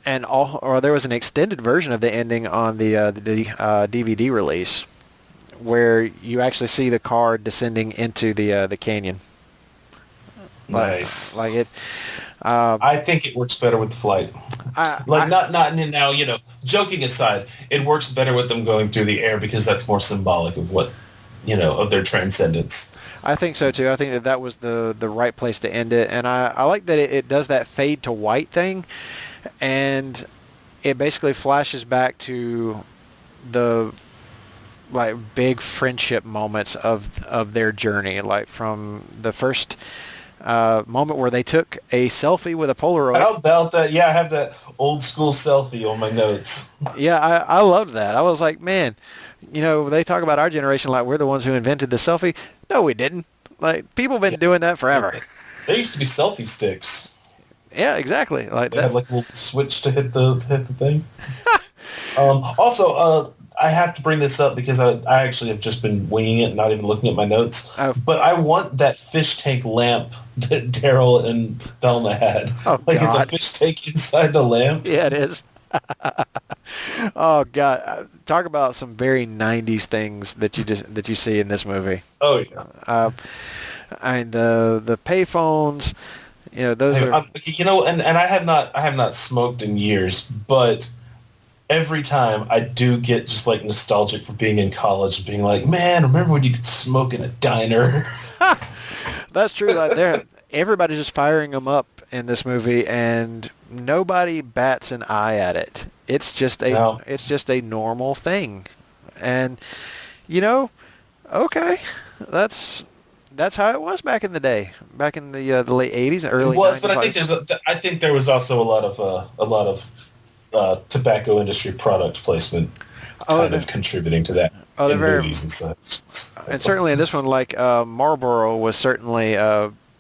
was an extended version of the ending on the DVD release, where you actually see the car descending into the canyon. Nice. I think it works better with the flight. Joking aside, it works better with them going through the air because that's more symbolic of what, of their transcendence. I think so too. I think that was the right place to end it, and I like that it does that fade to white thing, and it basically flashes back to the big friendship moments of their journey, from the first moment where they took a selfie with a Polaroid. How about that? Yeah, I have that old school selfie on my notes. Yeah, I loved that. I was like, man, they talk about our generation like we're the ones who invented the selfie. No, we didn't. People have been doing that forever. There used to be selfie sticks. Yeah, exactly. They have a little switch to hit the thing. Also, I have to bring this up because I actually have just been winging it, not even looking at my notes. Oh. But I want that fish tank lamp that Daryl and Thelma had. Oh, Like God. it's a fish tank inside the lamp. Yeah, it is. Oh God, talk about some very '90s things that you see in this movie. Oh yeah. I mean the payphones, those are. And I have not smoked in years, but every time I do get just like nostalgic for being in college and being like, man, remember when you could smoke in a diner? That's true. Like everybody's just firing them up in this movie, and nobody bats an eye at it. It's just a normal thing, and okay, that's how it was back in the day, back in the late '80s, early. It was, 90s, but I think there was also a lot of tobacco industry product placement kind of contributing to that in movies and such. And certainly in this one, like Marlboro was certainly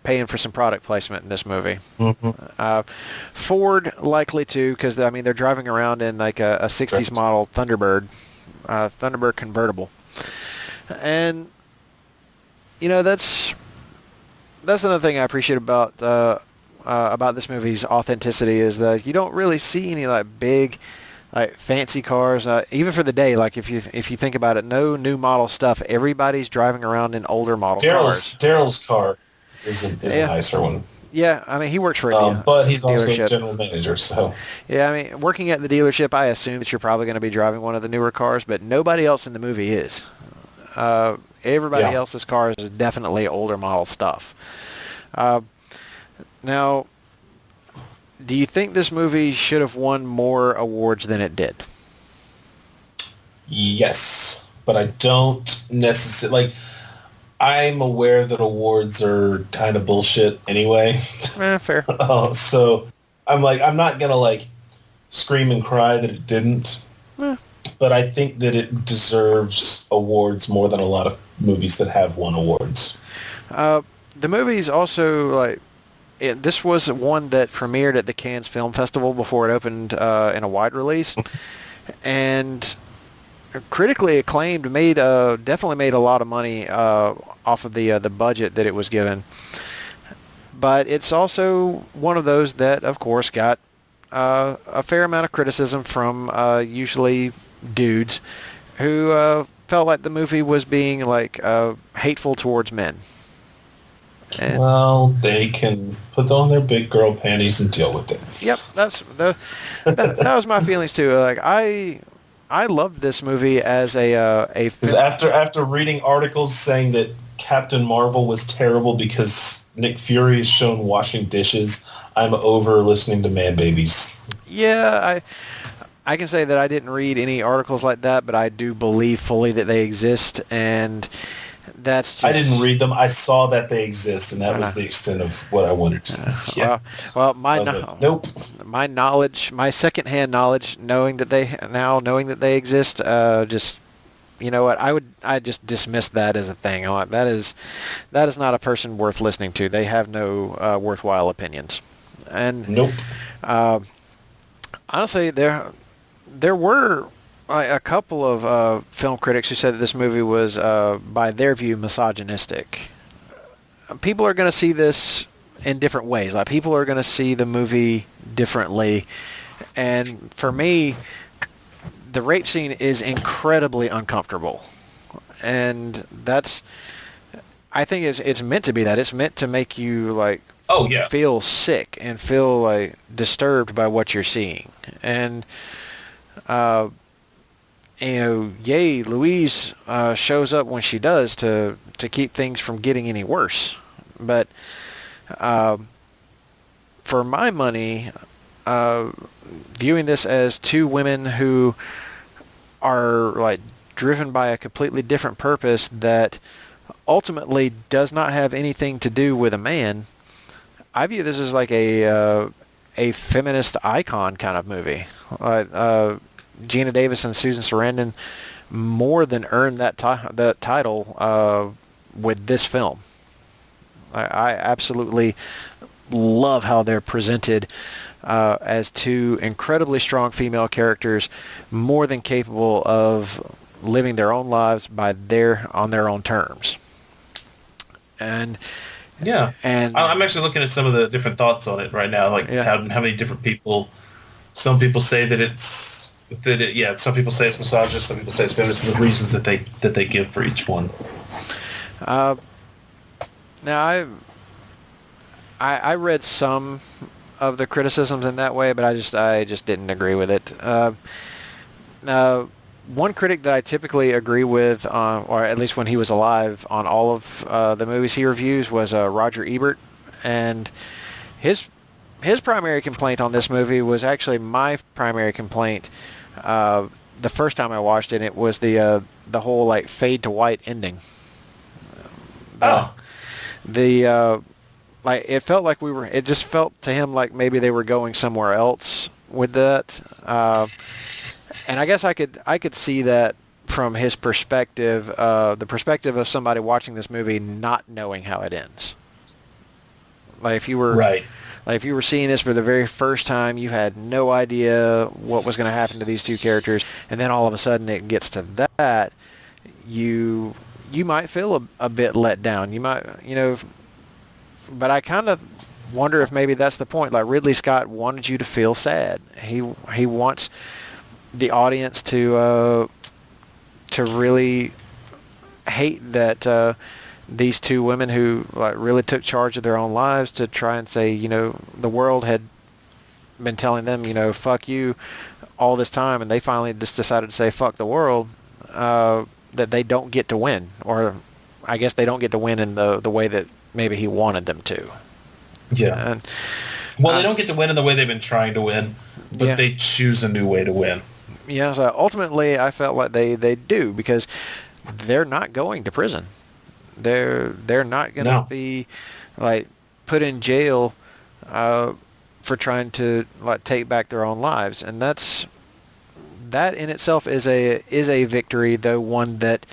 paying for some product placement in this movie. Mm-hmm. Ford likely too, because they're driving around in like a '60s model Thunderbird convertible, and that's another thing I appreciate about this movie's authenticity is that you don't really see any like big, like fancy cars. Even for the day, like if you think about it, no new model stuff. Everybody's driving around in older model cars. Daryl's car is a nicer one. Yeah, he works for a but he's dealership. Also general manager, so. Yeah, working at the dealership, I assume that you're probably going to be driving one of the newer cars, but nobody else in the movie is. Everybody else's cars is definitely older model stuff. Now, do you think this movie should have won more awards than it did? Yes, but I don't necessarily... Like, I'm aware that awards are kind of bullshit anyway. Fair. So, I'm not going to, scream and cry that it didn't. But I think that it deserves awards more than a lot of movies that have won awards. The movie's also, this was one that premiered at the Cannes Film Festival before it opened in a wide release. And critically acclaimed, definitely made a lot of money off of the budget that it was given. But it's also one of those that, of course, got a fair amount of criticism from usually dudes who felt like the movie was being hateful towards men. And well, they can put on their big girl panties and deal with it. Yep, that was my feelings too. I loved this movie as a film. After reading articles saying that Captain Marvel was terrible because Nick Fury is shown washing dishes, I'm over listening to man babies. Yeah, I can say that I didn't read any articles like that, but I do believe fully that they exist, and that's just... I didn't read them. I saw that they exist, and that was the extent of what I wanted to Well, nope. My knowledge, my secondhand knowledge, knowing that they exist, just, you know what, I just dismiss that as a thing. I'm like, that is not a person worth listening to. They have no worthwhile opinions. And nope. Honestly, there were a couple of film critics who said that this movie was, by their view, misogynistic. People are going to see this in different ways. Like, people are going to see the movie differently. And for me, the rape scene is incredibly uncomfortable. And that's, I think it's meant to be that. It's meant to make you, feel sick and feel, disturbed by what you're seeing. And, Louise shows up when she does to keep things from getting any worse. But for my money, viewing this as two women who are driven by a completely different purpose that ultimately does not have anything to do with a man, I view this as a feminist icon kind of movie. Geena Davis and Susan Sarandon more than earned that title with this film. I absolutely love how they're presented as two incredibly strong female characters, more than capable of living their own lives on their own terms. And yeah, and I'm actually looking at some of the different thoughts on it right now, like how many different people. Some people say some people say it's misogynist, some people say it's feminist, and the reasons that they give for each one. Now I read some of the criticisms in that way, but I just didn't agree with it. One critic that I typically agree with, or at least when he was alive, on all of the movies he reviews was Roger Ebert, and his primary complaint on this movie was actually my primary complaint. The first time I watched it, it was the whole like fade to white ending. Like it felt like it just felt to him like maybe they were going somewhere else with that. And I guess I could see that from his perspective, the perspective of somebody watching this movie not knowing how it ends. Like if you were like if you were seeing this for the very first time, you had no idea what was going to happen to these two characters, and then all of a sudden it gets to that, you might feel a bit let down. You might, but I kind of wonder if maybe that's the point. Like Ridley Scott wanted you to feel sad. He wants the audience to really hate that these two women who like really took charge of their own lives to try and say, the world had been telling them, fuck you all this time, and they finally just decided to say fuck the world, that they don't get to win, or I guess they don't get to win in the way that maybe he wanted them to. Yeah. And, they don't get to win in the way they've been trying to win, but they choose a new way to win. Yeah, so ultimately I felt like they do, because they're not going to prison. They're not going to be like put in jail for trying to like take back their own lives, and that in itself is a victory, though one that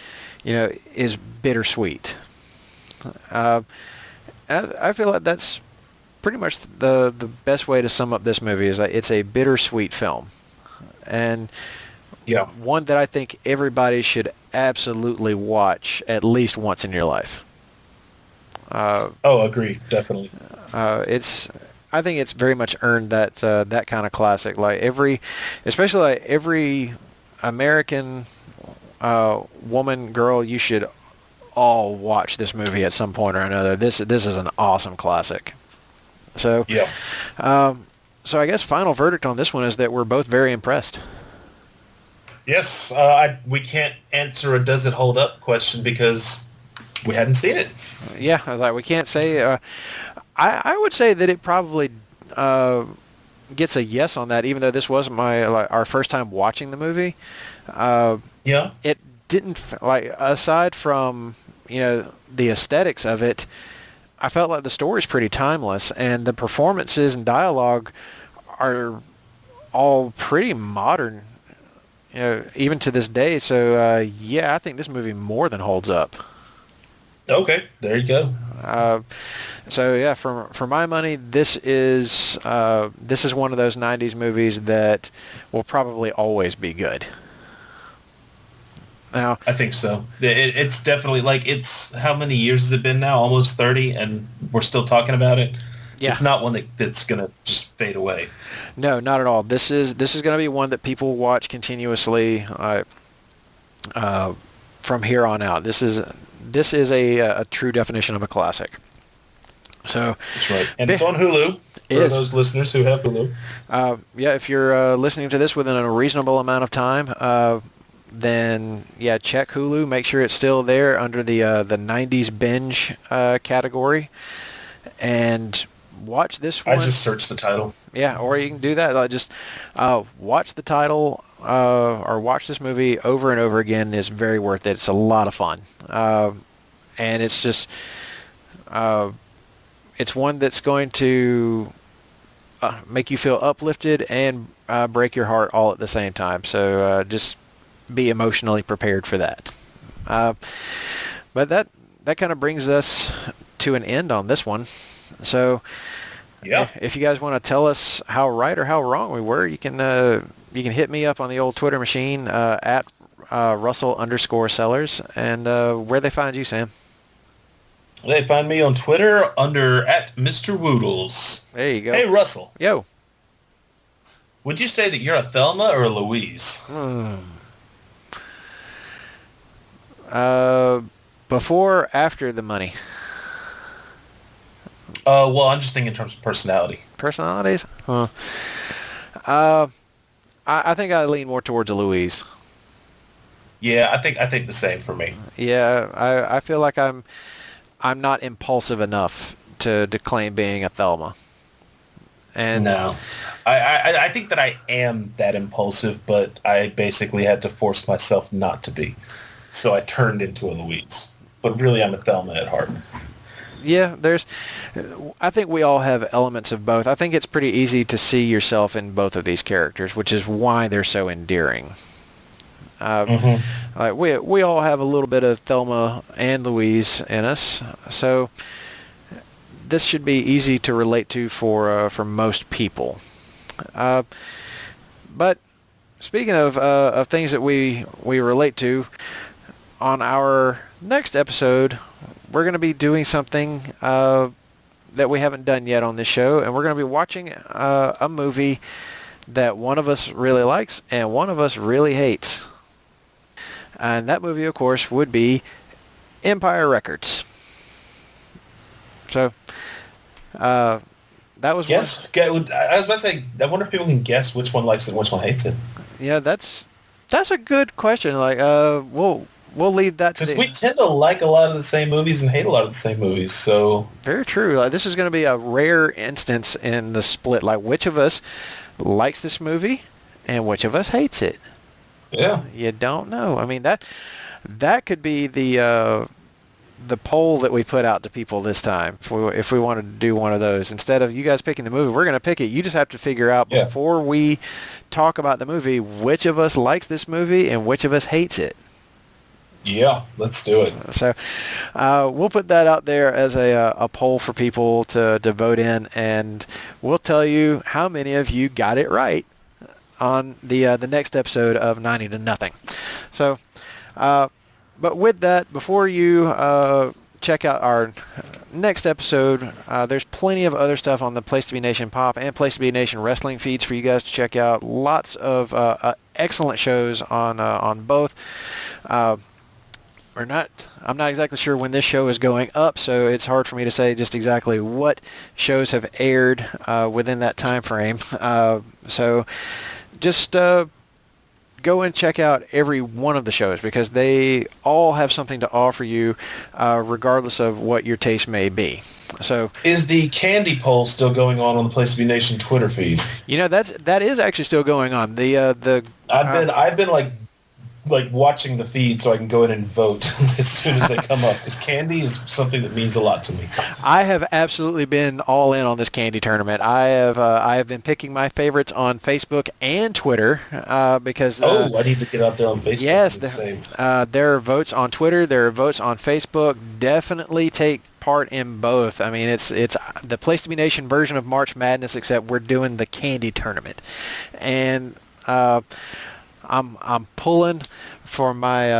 is bittersweet. I feel like that's pretty much the best way to sum up this movie, is that it's a bittersweet film, and one that I think everybody should absolutely watch at least once in your life. Agree, definitely. I think it's very much earned that kind of classic. Like especially every American woman, girl, you should all watch this movie at some point or another. This is an awesome classic. So so I guess final verdict on this one is that we're both very impressed. Yes, we can't answer a does it hold up question because we hadn't seen it. Yeah, I was like, we can't say. I would say that it probably gets a yes on that, even though this wasn't our first time watching the movie. It didn't, aside from the aesthetics of it, I felt like the story's pretty timeless, and the performances and dialogue are all pretty modern, even to this day. So I think this movie more than holds up. Okay, there you go. So for my money, this is one of those '90s movies that will probably always be good. Now, I think so. It's definitely it's how many years has it been now? Almost 30, and we're still talking about it. Yeah. It's not one that's gonna just fade away. No, not at all. This is gonna be one that people watch continuously from here on out. This is a true definition of a classic. So that's right, and it's on Hulu for those listeners who have Hulu. If you're listening to this within a reasonable amount of time, then check Hulu. Make sure it's still there under the '90s binge category, and watch this one. I just searched the title. Yeah, or you can do that. Just watch the title or watch this movie over and over again. Is very worth it. It's a lot of fun, and it's just it's one that's going to make you feel uplifted and break your heart all at the same time. So just be emotionally prepared for that. But that kind of brings us to an end on this one. So Yeah. if you guys want to tell us how right or how wrong we were, you can hit me up on the old Twitter machine at Russell_Sellers. And where they find you, Sam? They find me on Twitter under at Mr. Woodles. There you go. Hey, Russell. Yo. Would you say that you're a Thelma or a Louise? Before or after the money? Well, I'm just thinking in terms of personality. Personalities? Huh. I think I lean more towards a Louise. Yeah, I think the same for me. Yeah, I feel like I'm not impulsive enough to claim being a Thelma. And no. I think that I am that impulsive, but I basically had to force myself not to be. So I turned into a Louise. But really, I'm a Thelma at heart. Yeah, I think we all have elements of both. I think it's pretty easy to see yourself in both of these characters, which is why they're so endearing. Like we all have a little bit of Thelma and Louise in us, so this should be easy to relate to for most people. But speaking of things that we relate to, on our next episode, we're going to be doing something that we haven't done yet on this show, and we're going to be watching a movie that one of us really likes and one of us really hates. And that movie, of course, would be Empire Records. So, that was Yes. I was about to say, I wonder if people can guess which one likes it and which one hates it. Yeah, that's a good question. Like, we'll leave that to because we tend to like a lot of the same movies and hate a lot of the same movies. So very true. Like, this is going to be a rare instance in the split. Like, which of us likes this movie and which of us hates it? Yeah, you don't know. I mean, that could be the poll that we put out to people this time. If we wanted to do one of those, instead of you guys picking the movie, we're going to pick it. You just have to figure out before we talk about the movie which of us likes this movie and which of us hates it. Yeah, let's do it. So we'll put that out there as a poll for people to vote in, and we'll tell you how many of you got it right on the next episode of 90 to Nothing. So, but with that, before you check out our next episode, there's plenty of other stuff on the Place to Be Nation Pop and Place to Be Nation Wrestling feeds for you guys to check out. Lots of excellent shows on both. I'm not exactly sure when this show is going up, so it's hard for me to say just exactly what shows have aired within that time frame. So just go and check out every one of the shows, because they all have something to offer you, regardless of what your taste may be. So, is the candy poll still going on the Place to Be Nation Twitter feed? You know, that is actually still going on. I've been like watching the feed so I can go in and vote as soon as they come up, because candy is something that means a lot to me. I have absolutely been all in on this candy tournament. I have been picking my favorites on Facebook and Twitter because I need to get out there on Facebook. Yes, there are votes on Twitter, there are votes on Facebook. Definitely take part in both. I mean, it's the Place to Be Nation version of March Madness, except we're doing the candy tournament, and I'm pulling for my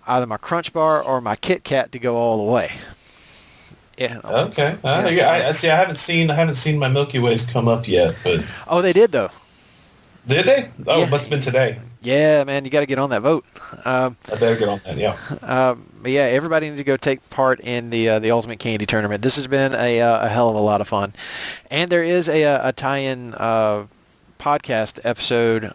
either my Crunch Bar or my Kit Kat to go all the way. Yeah. Okay. I see. I haven't seen my Milky Ways come up yet, but they did though. Did they? Oh, yeah. It must have been today. Yeah, man, you got to get on that vote. I better get on that. Yeah. But yeah, everybody needs to go take part in the Ultimate Candy Tournament. This has been a hell of a lot of fun, and there is a tie-in podcast episode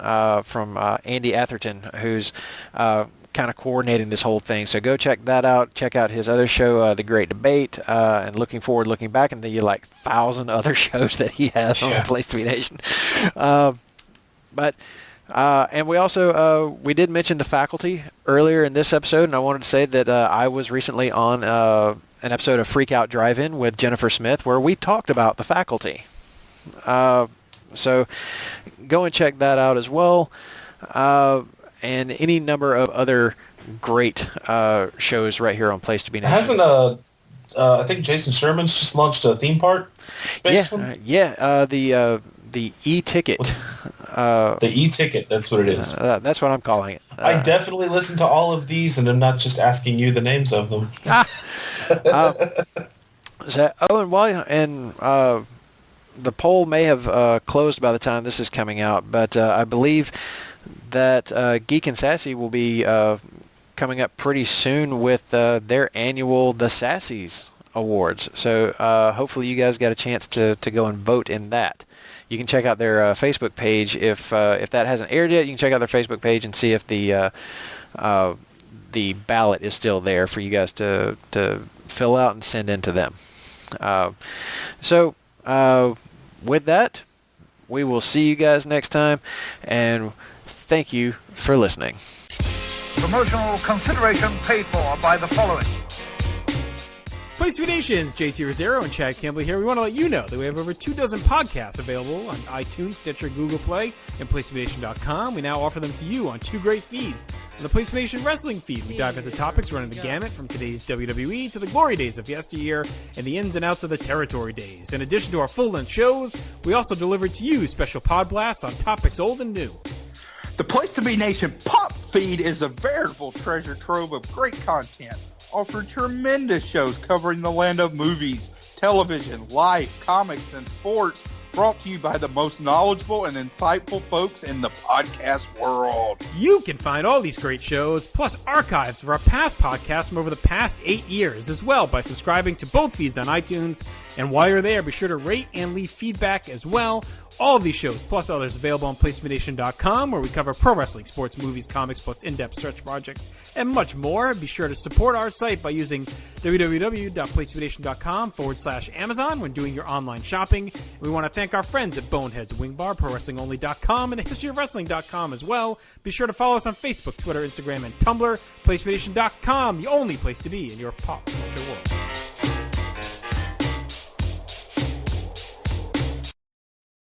from Andy Atherton, who's kind of coordinating this whole thing. So go check that out. Check out his other show, The Great Debate, and looking back into the 1,000 other shows that he has on Place to Be Nation. And we also we did mention The Faculty earlier in this episode, and I wanted to say that I was recently on an episode of Freak Out Drive-In with Jennifer Smith where we talked about The Faculty. So go and check that out as well, and any number of other great shows right here on Place to Be Nation. I think Jason Sherman's just launched a theme park. The e-ticket. The e-ticket, that's what it is. That's what I'm calling it. I definitely listen to all of these, and I'm not just asking you the names of them. The poll may have closed by the time this is coming out, but I believe that Geek and Sassy will be coming up pretty soon with their annual The Sassies Awards. So hopefully you guys got a chance to go and vote in that. You can check out their Facebook page if that hasn't aired yet. You can check out their Facebook page and see if the ballot is still there for you guys to fill out and send in to them. With that, we will see you guys next time, and thank you for listening. Promotional consideration paid for by the following. Place to Be Nation's JT Rosero and Chad Campbell here. We want to let you know that we have over 24 podcasts available on iTunes, Stitcher, Google Play, and PlaceToBeNation.com. We now offer them to you on 2 great feeds. On the Place to Be Nation Wrestling feed, we dive into topics running the gamut from today's WWE to the glory days of yesteryear and the ins and outs of the territory days. In addition to our full-length shows, we also deliver to you special pod blasts on topics old and new. The Place to Be Nation Pop feed is a veritable treasure trove of great content. Offer tremendous shows covering the land of movies, television, life, comics, and sports, brought to you by the most knowledgeable and insightful folks in the podcast world. You can find all these great shows, plus archives of our past podcasts from over the past 8 years as well by subscribing to both feeds on iTunes. And while you're there, be sure to rate and leave feedback as well. All of these shows, plus others, available on PlaceToBeNation.com, where we cover pro wrestling, sports, movies, comics, plus in-depth search projects, and much more. Be sure to support our site by using www.PlaceToBeNation.com/Amazon when doing your online shopping. We want to thank our friends at Boneheads Wing Bar, ProWrestlingOnly.com, and TheHistoryOfWrestling.com as well. Be sure to follow us on Facebook, Twitter, Instagram, and Tumblr. PlaceToBeNation.com, the only place to be in your pop